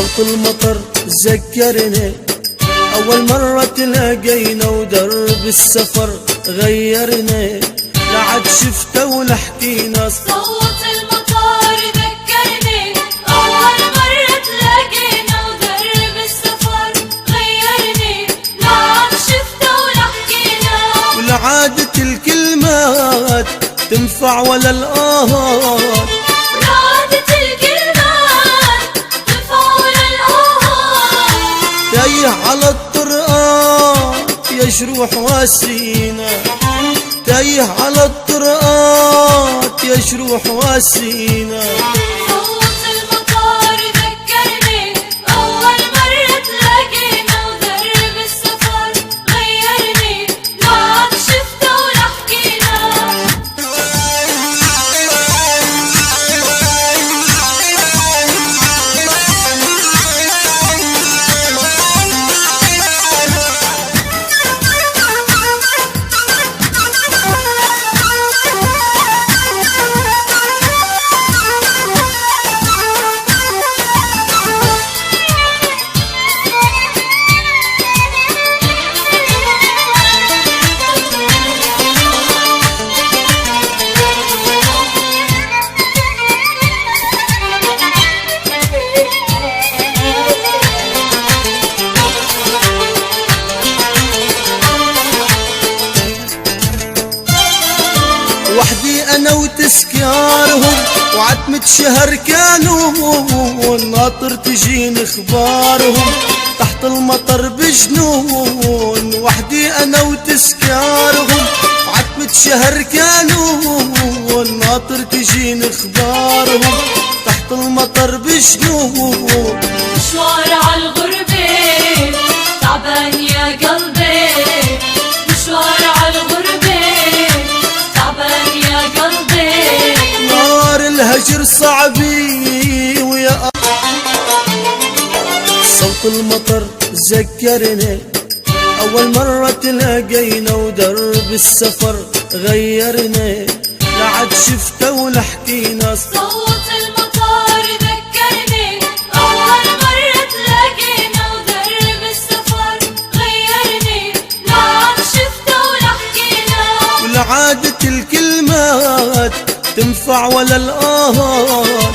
صوت المطر ذكرني أول مرة تلاقينا ودرب السفر غيرني، لا عاد شفته ولا حكينا. صوت المطر ذكرني أول مرة تلاقينا ودرب السفر غيرني، لا عاد شفته ولا حكينا. ولا عادت الكلمات تنفع ولا الآهات، تايه على الطرقات يا جروح واسينا، تايه على الطرقات يا جروح واسينا. صوت المطر ذكرني أول مرة تلاقينا ودرب السفر غيرني، لا عاد شفته ولا حكينا. وحدي انا وتسكارهم وعتمة شهر كانوا، والناطر تجيني اخبارهم تحت المطر بجنون. وحدي انا وتسكارهم وعتمة شهر كانوا، والناطر تجيني اخبارهم تحت المطر بجنون. مشوار عالغربة تعبان يا قلبي، مشوار عالغربة تعبان يا قلبي. نار الهجر صعبي ويا صوت المطر ذكرني أول مرة تلاقينا ودرب السفر غيرني، لا عاد شفته ولا حكينا. صوت المطر ذكرني أول مرة تلاقينا ودرب السفر غيرني، لا عاد شفته ولا حكينا. ولا عادت الكلمات تنفع ولا الآهات،